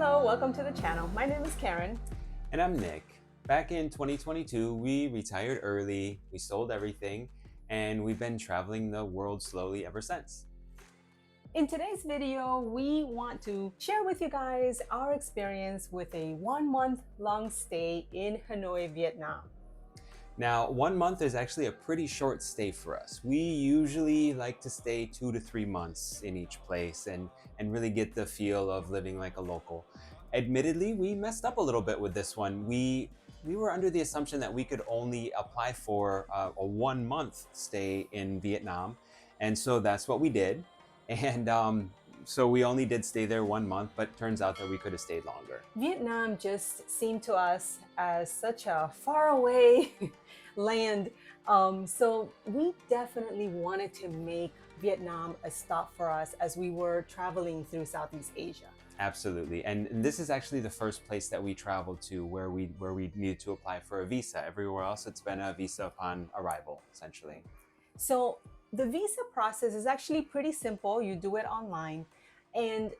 Hello, welcome to the channel. My name is Karen. And I'm Nick. Back in 2022, we retired early, we sold everything, and we've been traveling the world slowly ever since. In today's video, we want to share with you guys our experience with a 1 month long stay in Hanoi, Vietnam. Now, 1 month is actually a pretty short stay for us. We usually like to stay 2 to 3 months in each place and really get the feel of living like a local. Admittedly, we messed up a little bit with this one. We were under the assumption that we could only apply for a 1 month stay in Vietnam, and so that's what we did. And so we only did stay there 1 month, but turns out that we could have stayed longer. Vietnam just seemed to us as such a faraway land. So we definitely wanted to make Vietnam a stop for us as we were traveling through Southeast Asia. Absolutely, and this is actually the first place that we traveled to where we needed to apply for a visa. Everywhere else, it's been a visa upon arrival, essentially. So the visa process is actually pretty simple. You do it online, and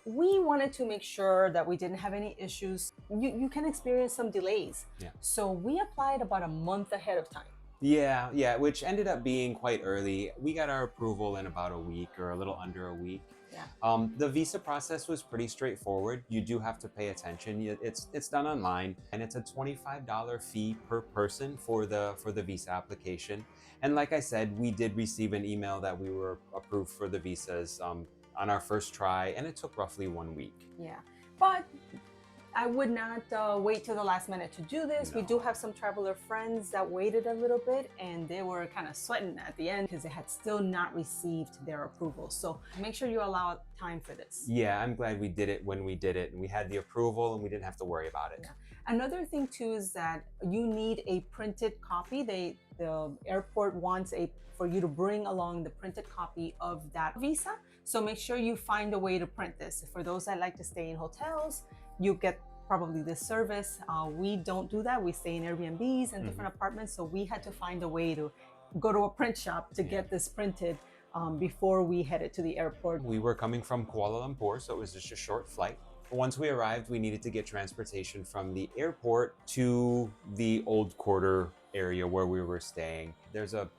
we wanted to make sure that we didn't have any issues. You can experience some delays. Yeah. So we applied about a month ahead of time. Yeah, which ended up being quite early. We got our approval in about a week or a little under a week. Yeah. The visa process was pretty straightforward. You do have to pay attention. It's done online, and it's a $25 fee per person for the visa application. And like I said, we did receive an email that we were approved for the visas on our first try, and it took roughly 1 week. Yeah, but I would not wait till the last minute to do this. No. We do have some traveler friends that waited a little bit, and they were kind of sweating at the end because they had still not received their approval. So make sure you allow time for this. Yeah, I'm glad we did it when we did it, and we had the approval, and we didn't have to worry about it. Yeah. Another thing too is that you need a printed copy. The airport wants for you to bring along the printed copy of that visa. So make sure you find a way to print this. For those that like to stay in hotels, you get probably this service. We don't do that. We stay in Airbnbs and different apartments. So we had to find a way to go to a print shop to get this printed before we headed to the airport. We were coming from Kuala Lumpur, so it was just a short flight. Once we arrived, we needed to get transportation from the airport to the Old Quarter area where we were staying. There's a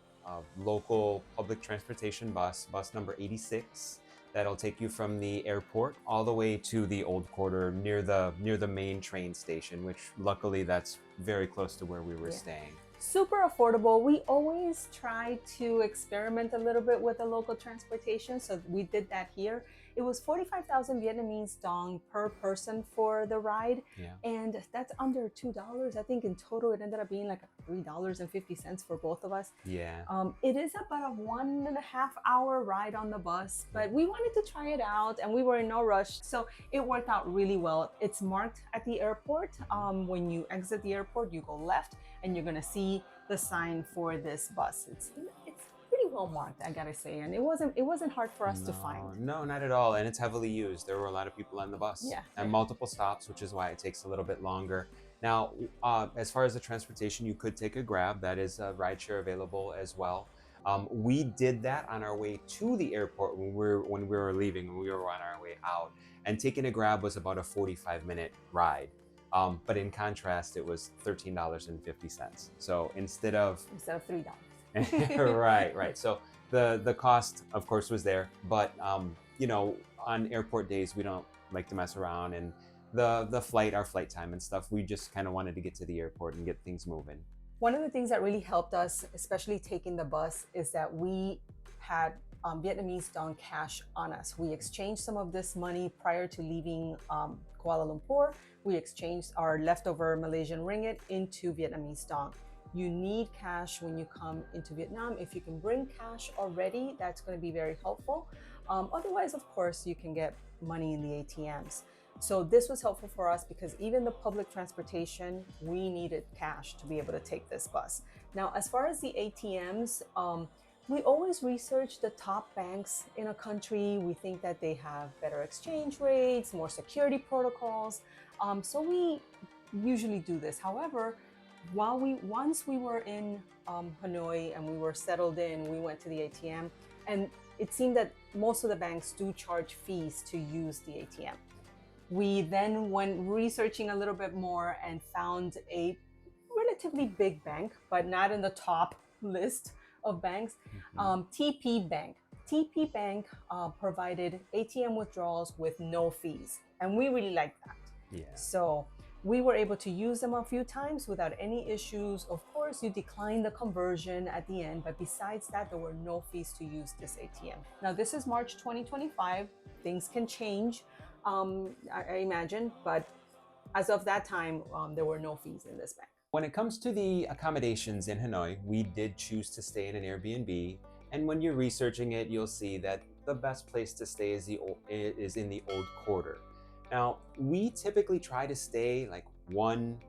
local public transportation bus number 86, that'll take you from the airport all the way to the Old Quarter near the main train station, which luckily that's very close to where we were staying. Super affordable. We always try to experiment a little bit with the local transportation, so we did that here. It was 45,000 Vietnamese dong per person for the ride, and that's under $2. I think in total it ended up being like $3.50 for both of us. Yeah. It is about a 1.5 hour ride on the bus, but we wanted to try it out and we were in no rush, so it worked out really well. It's marked at the airport. When you exit the airport, you go left and you're gonna see the sign for this bus. It's pretty well marked, I gotta say, and it wasn't hard for us to find. No, not at all, and it's heavily used. There were a lot of people on the bus, and multiple stops, which is why it takes a little bit longer. Now, as far as the transportation, you could take a Grab. That is a rideshare available as well. We did that on our way to the airport when we were leaving, when we were on our way out, and taking a Grab was about a 45-minute ride. But in contrast, it was $13.50. So instead of $3. right. So the cost, of course, was there, but on airport days, we don't like to mess around, and our flight time and stuff, we just kind of wanted to get to the airport and get things moving. One of the things that really helped us, especially taking the bus, is that we had Vietnamese dong cash on us. We exchanged some of this money prior to leaving Kuala Lumpur. We exchanged our leftover Malaysian ringgit into Vietnamese dong. You need cash when you come into Vietnam. If you can bring cash already, that's going to be very helpful. Otherwise, of course, you can get money in the ATMs. So this was helpful for us because even the public transportation, we needed cash to be able to take this bus. Now, as far as the ATMs, we always research the top banks in a country. We think that they have better exchange rates, more security protocols. So we usually do this. However, once we were in Hanoi and we were settled in, we went to the ATM, and it seemed that most of the banks do charge fees to use the ATM. We then went researching a little bit more and found a relatively big bank, but not in the top list of banks. Mhm. TP Bank. TP Bank provided ATM withdrawals with no fees, and we really liked that. Yeah. So we were able to use them a few times without any issues. Of course, you decline the conversion at the end, but besides that, there were no fees to use this ATM. Now, this is March 2025. Things can change, I imagine, but as of that time, there were no fees in this bank. When it comes to the accommodations in Hanoi, we did choose to stay in an Airbnb. And when you're researching it, you'll see that the best place to stay is in the old quarter. Now, we typically try to stay like one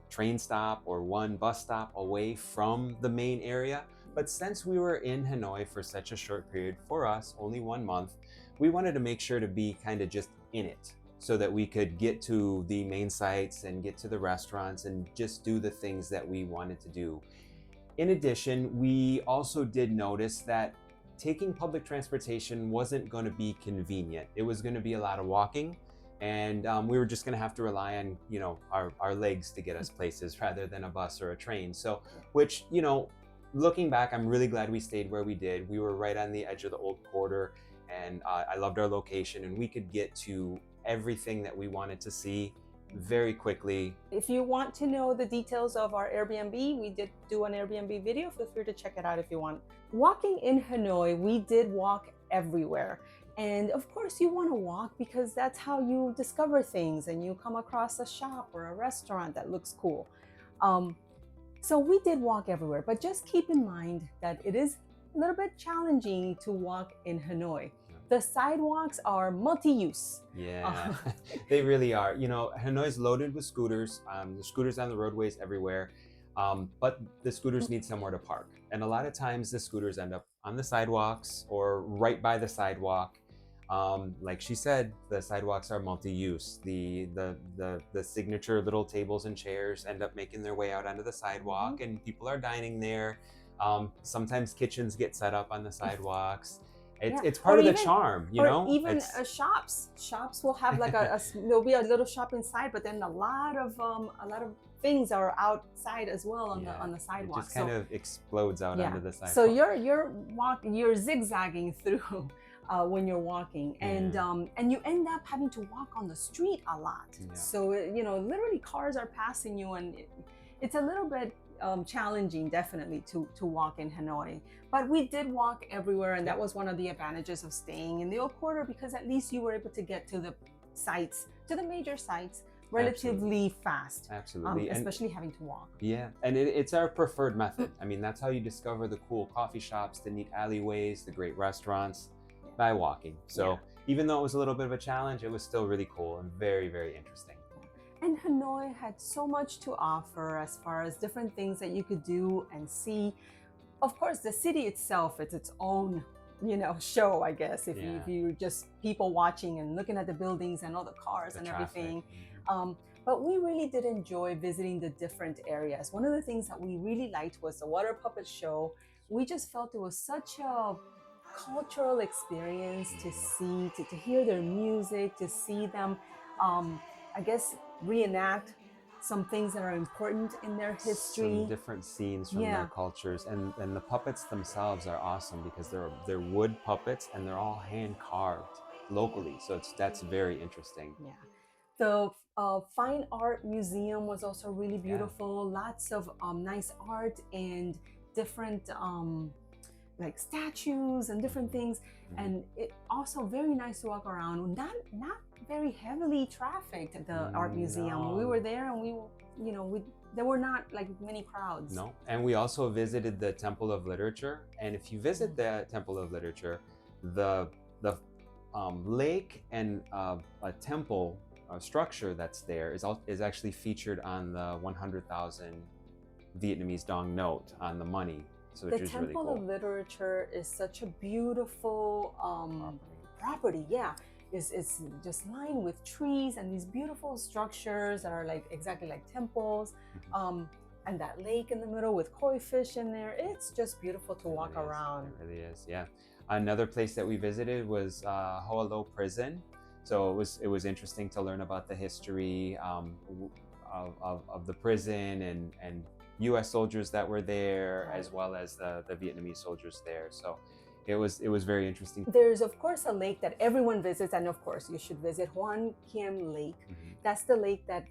train stop or one bus stop away from the main area. But since we were in Hanoi for such a short period, for us, only 1 month, we wanted to make sure to be kind of just in it so that we could get to the main sites and get to the restaurants and just do the things that we wanted to do. In addition, we also did notice that taking public transportation wasn't going to be convenient. It was going to be a lot of walking, and we were just going to have to rely on our legs to get us places rather than a bus or a train. So, which looking back, I'm really glad we stayed where we did. We were right on the edge of the old quarter, and I loved our location, and we could get to everything that we wanted to see very quickly. If you want to know the details of our Airbnb, we did do an Airbnb video. Feel free to check it out if you want. Walking in Hanoi, we did walk everywhere. And of course, you want to walk because that's how you discover things and you come across a shop or a restaurant that looks cool. So we did walk everywhere, but just keep in mind that it is a little bit challenging to walk in Hanoi. The sidewalks are multi-use. Yeah, they really are. Hanoi's loaded with scooters. There's scooters on the roadways everywhere, but the scooters need somewhere to park. And a lot of times the scooters end up on the sidewalks or right by the sidewalk. Like she said, the sidewalks are multi-use. The signature little tables and chairs end up making their way out onto the sidewalk, and people are dining there. Sometimes kitchens get set up on the sidewalks. It's part of the charm, Or even shops will have like there'll be a little shop inside, but then a lot of things are outside as well on the sidewalk. It just kind of explodes out onto the sidewalk. So you're zigzagging through when you're walking, and you end up having to walk on the street a lot. So literally cars are passing you, and it's a little bit challenging, definitely, to walk in Hanoi. But we did walk everywhere, and that was one of the advantages of staying in the old quarter, because at least you were able to get to the sites, to the major sites, relatively fast. Absolutely. Especially having to walk. Yeah, and it's our preferred method. I mean, that's how you discover the cool coffee shops, the neat alleyways, the great restaurants, by walking. So even though it was a little bit of a challenge, it was still really cool and very, very interesting. And Hanoi had so much to offer as far as different things that you could do and see. Of course, the city itself, it's its own, show, I guess, if you just people watching and looking at the buildings and all the cars and everything. But we really did enjoy visiting the different areas. One of the things that we really liked was the water puppet show. We just felt it was such a cultural experience to see, to hear their music, to see them, I guess, reenact some things that are important in their history. Some different scenes from their cultures, and the puppets themselves are awesome because they're wood puppets and they're all hand carved locally. So that's very interesting. Yeah. The Fine Art Museum was also really beautiful. Lots of nice art and different like statues and different things, and it also very nice to walk around. Not very heavily trafficked, the art museum. We were there, and there were not like many crowds. No, and we also visited the Temple of Literature. And if you visit the Temple of Literature, the lake and a temple structure that's there is actually featured on the 100,000 Vietnamese dong note on the money. So the Temple of Literature is such a beautiful property. Yeah, it's just lined with trees and these beautiful structures that are like exactly like temples, and that lake in the middle with koi fish in there. It's just beautiful to walk around. It really is. Yeah. Another place that we visited was Ho Lo Prison. So it was interesting to learn about the history of the prison and U.S. soldiers that were there, Right. as well as the Vietnamese soldiers there. So it was very interesting. There's of course a lake that everyone visits, and of course you should visit Hoan Kiem Lake. Mhm. That's the lake that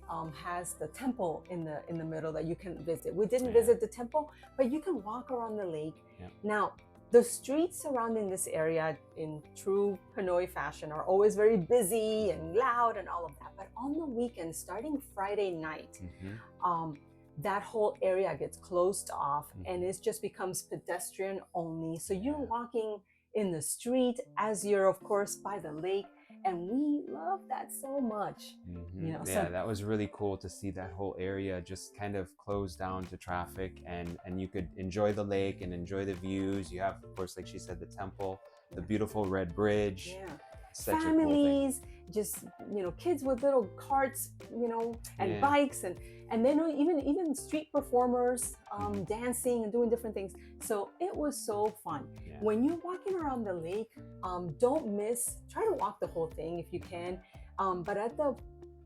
has the temple in the middle that you can visit. We didn't Yeah. visit the temple, but you can walk around the lake. Yeah. Now, the streets surrounding this area, in true Hanoi fashion, are always very busy and loud and all of that. But on the weekend, starting Friday night, Mhm. um, that whole area gets closed off Mhm. and it just becomes pedestrian only. So you're Yeah. walking in the street as you're, of course, by the lake. And we love that so much. Mhm. So Yeah, that was really cool to see that whole area just kind of closed down to traffic, and you could enjoy the lake and enjoy the views. You have, of course, like she said, the temple, the beautiful red bridge. yeah, Such a cool thing. families, just kids with little carts, and Yeah. bikes, and then even street performers Mhm. dancing and doing different things. So it was so fun. Yeah. When you're walking around the lake, don't miss. Try to walk the whole thing if you can. But at the,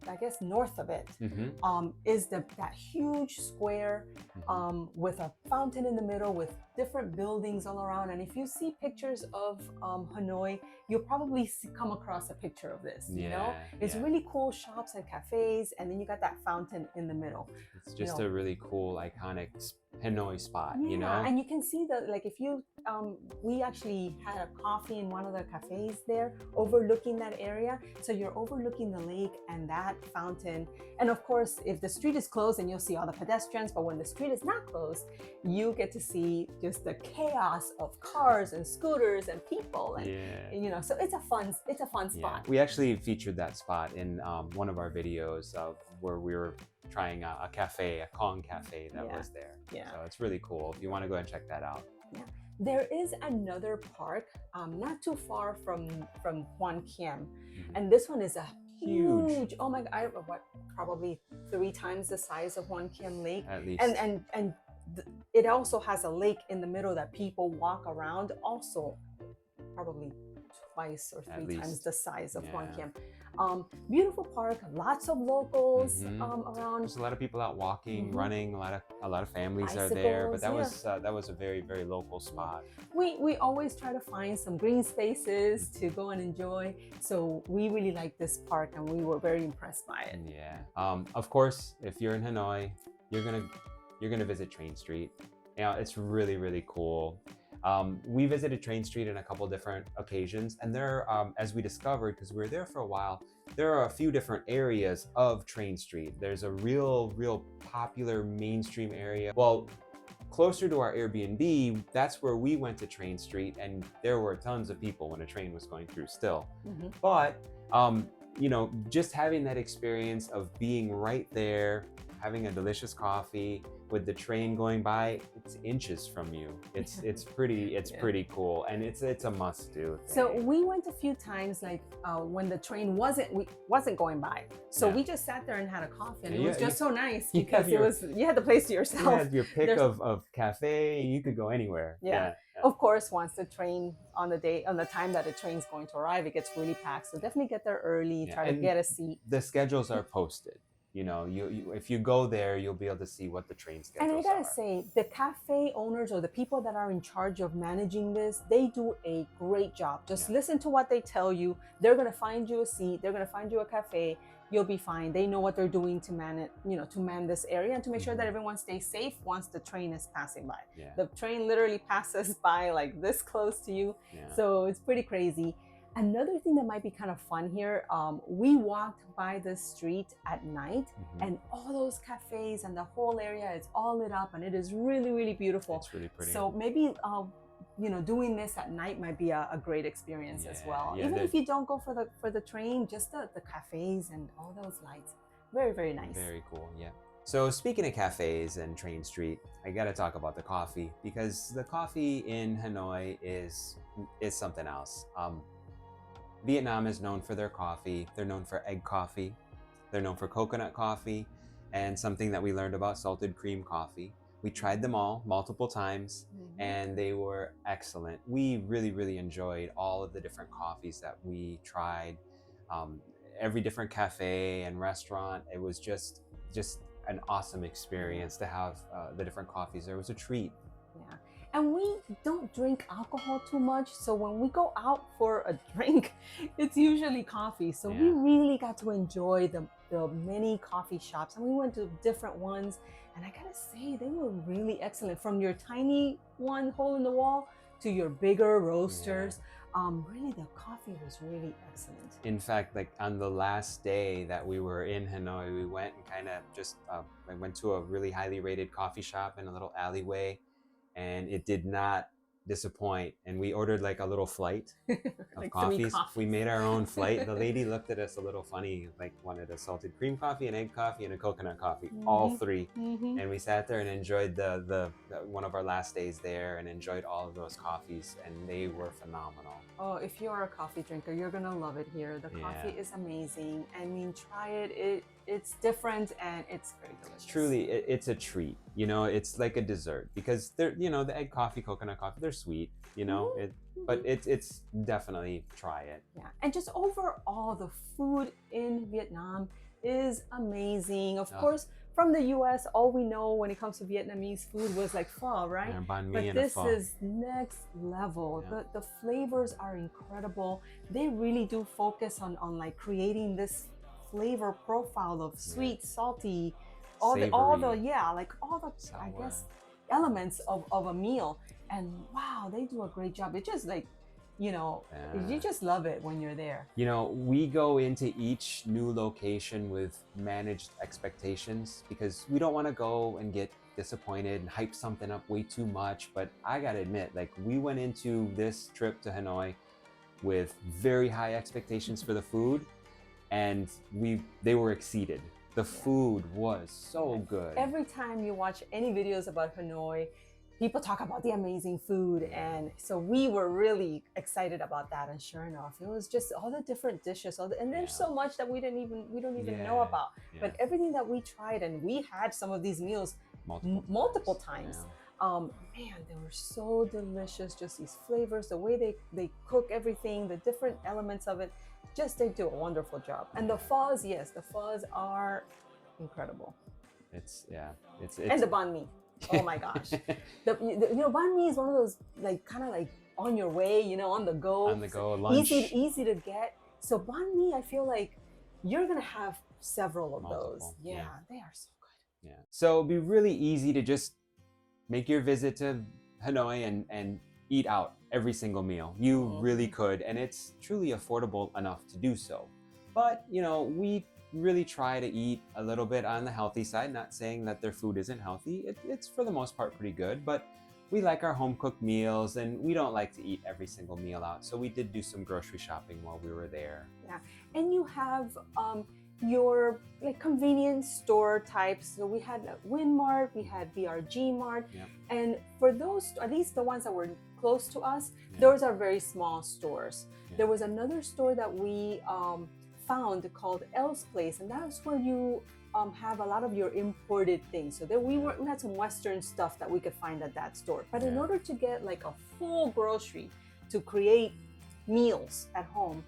I guess, north of it, Mhm. is that huge square Mhm. with a fountain in the middle with different buildings all around. And if you see pictures of Hanoi, you'll probably come across a picture of this. Yeah. It's Yeah. really cool shops and cafes, and then you got that fountain in the middle. It's You just know, a really cool, iconic Hanoi spot, you yeah, know? and you can see that, like, if you we actually had a coffee in one of the cafes there overlooking that area. So you're overlooking the lake and that fountain. And of course, if the street is closed, then you'll see all the pedestrians. But when the street is not closed, you get to see just the chaos of cars and scooters and people. And Yeah. so it's a fun Yeah. spot. We actually featured that spot in one of our videos of where we were trying a cafe, a Kong cafe that Yeah. was there. Yeah. So it's really cool. If you want to go and check that out. Yeah. There is another park not too far from Hoan Kiem, Mhm. and this one is a Huge. huge. Oh my God! What, probably 3 times the size of Hoan Kiem Lake, At least. and it also has a lake in the middle that people walk around. Also, probably twice or At 3 times least. the size of Hoan Yeah. Kiem. Beautiful park, lots of locals Mhm. around. There's a lot of people out walking, Mhm. running. A lot of families are there. But Bicycles, that was a very, very local spot. We always try to find some green spaces to go and enjoy. So we really like this park, and we were very impressed by it. Yeah. Of course, if you're in Hanoi, you're gonna visit Train Street. It's really, really cool. We visited Train Street in a couple different occasions, and there, as we discovered, because we were there for a while, there are a few different areas of Train Street. There's a real popular mainstream area. Well, closer to our Airbnb, that's where we went to Train Street, and there were tons of people when a train was going through still. Mhm. But just having that experience of being right there, having a delicious coffee with the train going by, it's inches from you. It's Yeah. pretty cool, and it's a must do. So we went a few times, like when the train wasn't going by. So Yeah. we just sat there and had a coffee, and Yeah, it was you- just so nice you because have your- you had the place to you yourself. had your pick There's- of cafe. You could go anywhere. Yeah. Of course, once the train on the time that the train's going to arrive, it gets really packed. So definitely get there early. Yeah, Try to and get a seat. The schedules are posted. You if you go there, you'll be able to see what the train And I schedules gotta are. say, the cafe owners or the people that are in charge of managing this, they do a great job. Just Yeah. listen to what they tell you. They're gonna find you a seat. They're gonna find you a cafe. You'll be fine. They know what they're doing to man it, to man this area and to make sure that Mhm. everyone stays safe once the train is passing by. Yeah. The train literally passes by like this close to you. Yeah. So it's pretty crazy. Another thing that might be kind of fun here, we walked by the street at night, Mhm. and all those cafes and the whole area is all lit up, and it is really, really beautiful. It's really pretty. So maybe doing this at night might be a great experience as Yeah, well. yeah, Even if you don't go for the train, just the cafes and all those lights, very, very nice. Very cool. Yeah. So speaking of cafes and Train Street, I got to talk about the coffee, because the coffee in Hanoi is something else. Vietnam is known for their coffee. They're known for egg coffee. They're known for coconut coffee, and something that we learned about, salted cream coffee. We tried them all multiple times, Mhm. and they were excellent. We really, really enjoyed all of the different coffees that we tried. um, every different cafe and restaurant. It was just an awesome experience to have the different coffees. There was a treat. Yeah. And we don't drink alcohol too much. So when we go out for a drink, it's usually coffee. So we Yeah. really got to enjoy the many coffee shops. And we went to different ones. And I gotta say, they were really excellent. From your tiny one hole in the wall to your bigger roasters. Really, the coffee was really excellent. In fact, like on the last day that we were in Hanoi, we went and kind of just I went to a really highly rated coffee shop in a little alleyway, and it did not disappoint. And we ordered like a little flight of Like coffees. We made our own flight. The lady looked at us a little funny, like wanted a salted cream coffee, an egg coffee, and a coconut coffee, all three. And we sat there and enjoyed the one of our last days there, and enjoyed all of those coffees, and they were phenomenal. Oh, if you're a coffee drinker, you're gonna love it here. The coffee is amazing. I mean, try it. It's different and it's very delicious. Truly, it's a treat. You know, it's like a dessert because they're, you know, the egg coffee, coconut coffee, they're sweet. You know, but it's definitely try it. Yeah, and just overall, the food in Vietnam is amazing. Of course, from the U.S., all we know when it comes to Vietnamese food was like pho, right? And banh mi But and a this pho. is next level. Yeah. The flavors are incredible. They really do focus on like creating this flavor profile of sweet, salty, all the Savory. like all the Sour. I guess elements of a meal. And wow, they do a great job. It just like, you know, you just love it when you're there. You know, we go into each new location with managed expectations because we don't want to go and get disappointed and hype something up way too much. But I gotta admit, like, we went into this trip to Hanoi with very high expectations for the food, and they were exceeded. The food was so good. Every time you watch any videos about Hanoi, people talk about the amazing food, and so we were really excited about that. And sure enough, it was just all the different dishes, and there's so much that we don't even know about. But everything that we tried, and we had some of these meals multiple times. Man, they were so delicious. Just these flavors, the way they cook everything, the different elements of it. Just they do a wonderful job. And the pho's, yes, the pho's are incredible. It's And the banh mi. Oh my gosh. You know, banh mi is one of those like kind of like on your way, you know, on the go. On the go, lunch. Easy to get. So banh mi, I feel like you're gonna have several of those. Yeah, they are so good. Yeah. So it'd be really easy to just make your visit to Hanoi and eat out every single meal. You really could, and it's truly affordable enough to do so. But, you know, we really try to eat a little bit on the healthy side, not saying that their food isn't healthy. It's for the most part pretty good, but we like our home cooked meals, and we don't like to eat every single meal out. So we did do some grocery shopping while we were there. Yeah, and you have your like convenience store types. So we had Winmart, we had BRG Mart, and for those, at least the ones that were close to us, those are very small stores. There was another store that we found called Elle's Place, and that's where you have a lot of your imported things. So there we had some Western stuff that we could find at that store. But in order to get like a full grocery to create meals at home,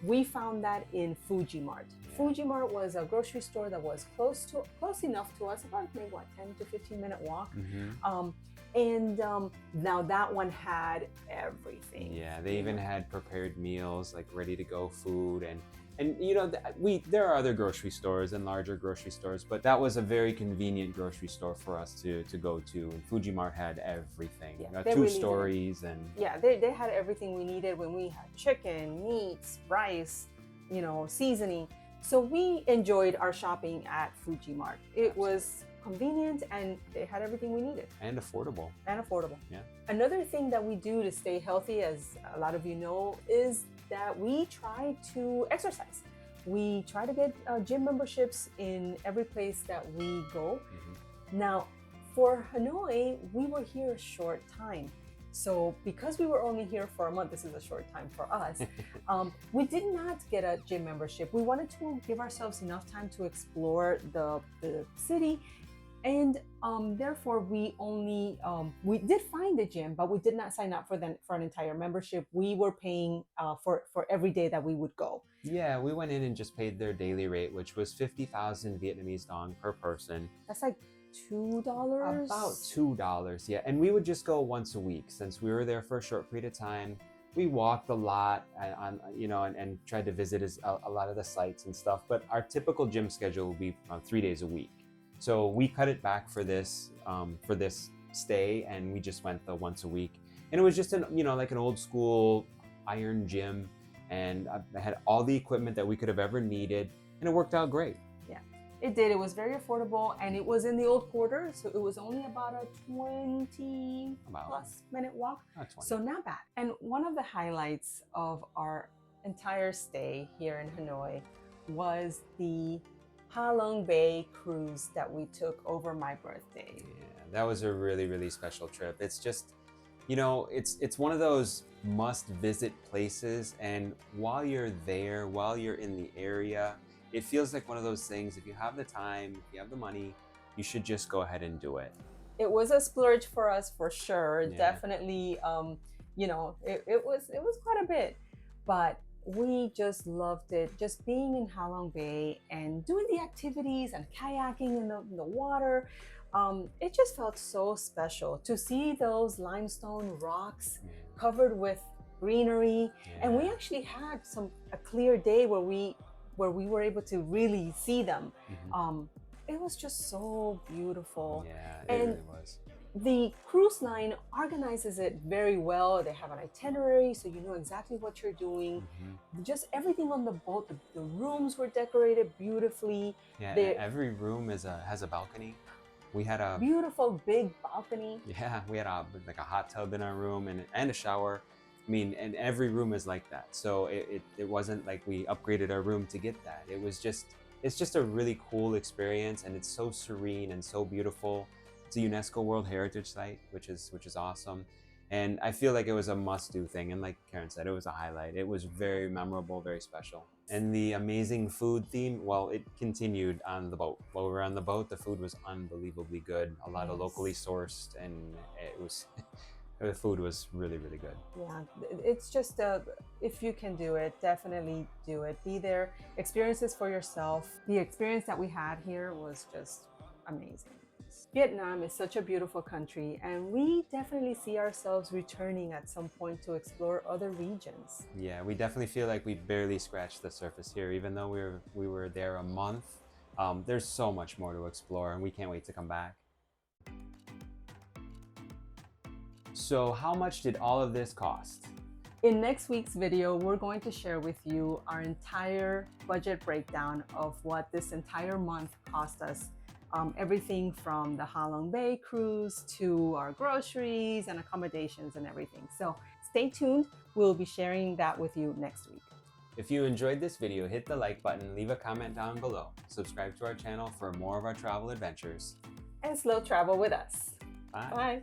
we found that in Fuji Mart. Fuji Mart was a grocery store that was close enough to us, about maybe 10 to 15-minute walk. And now that one had everything. Yeah, they even had prepared meals, like ready to go food, and you know, there are other grocery stores and larger grocery stores, but that was a very convenient grocery store for us to go to. And Fuji Mart had everything. Two stories and they had everything we needed when we had chicken, meats, rice, you know, seasoning. So we enjoyed our shopping at Fuji Mart. It was convenient, and they had everything we needed. And affordable. Yeah. Another thing that we do to stay healthy, as a lot of you know, is that we try to exercise. We try to get gym memberships in every place that we go. Now, for Hanoi, we were here a short time. So because we were only here for a month, this is a short time for us, we did not get a gym membership. We wanted to give ourselves enough time to explore the city. And therefore we did find a gym, but we did not sign up for an entire membership. We were paying for every day that we would go. Yeah, we went in and just paid their daily rate, which was 50,000 Vietnamese dong per person. That's like $2. About $2, yeah. And we would just go once a week since we were there for a short period of time. We walked a lot and tried to visit a lot of the sites and stuff. But our typical gym schedule would be 3 days a week. So we cut it back for this stay, and we just went the once a week. And it was just like an old school iron gym, and I had all the equipment that we could have ever needed, and it worked out great. Yeah, it did. It was very affordable, and it was in the old quarter, so it was only about a 20 plus minute walk. So not bad. And one of the highlights of our entire stay here in Hanoi was the Ha Long Bay cruise that we took over my birthday. Yeah, that was a really, really special trip. It's just, it's one of those must visit places, and while you're there, while you're in the area, it feels like one of those things. If you have the time, if you have the money, you should just go ahead and do it. It was a splurge for us for sure. Yeah. Definitely, it was quite a bit, but we just loved it. Just being in Ha Long Bay and doing the activities and kayaking in the water. It just felt so special to see those limestone rocks covered with greenery. Yeah. And we actually had a clear day where we were able to really see them. Mm-hmm. It was just so beautiful. Yeah, it really was. The cruise line organizes it very well. They have an itinerary, so you know exactly what you're doing. Mm-hmm. Just everything on the boat. The rooms were decorated beautifully. Yeah, every room has a balcony. We had a beautiful big balcony. Yeah, we had a hot tub in our room and a shower. I mean, and every room is like that. So it wasn't like we upgraded our room to get that. It's just a really cool experience, and it's so serene and so beautiful. It's a UNESCO World Heritage Site, which is awesome. And I feel like it was a must-do thing. And like Karen said, it was a highlight. It was very memorable, very special. And the amazing food theme, well, it continued on the boat. While we were on the boat, the food was unbelievably good. A lot of locally sourced, and the food was really, really good. Yeah, it's just, if you can do it, definitely do it. Be there, experience this for yourself. The experience that we had here was just amazing. Vietnam is such a beautiful country, and we definitely see ourselves returning at some point to explore other regions. Yeah, we definitely feel like we barely scratched the surface here, even though we were there a month. There's so much more to explore, and we can't wait to come back. So how much did all of this cost? In next week's video, we're going to share with you our entire budget breakdown of what this entire month cost us. Everything from the Ha Long Bay cruise to our groceries and accommodations and everything. So stay tuned. We'll be sharing that with you next week. If you enjoyed this video, hit the like button, leave a comment down below, subscribe to our channel for more of our travel adventures, and slow travel with us. Bye. Bye.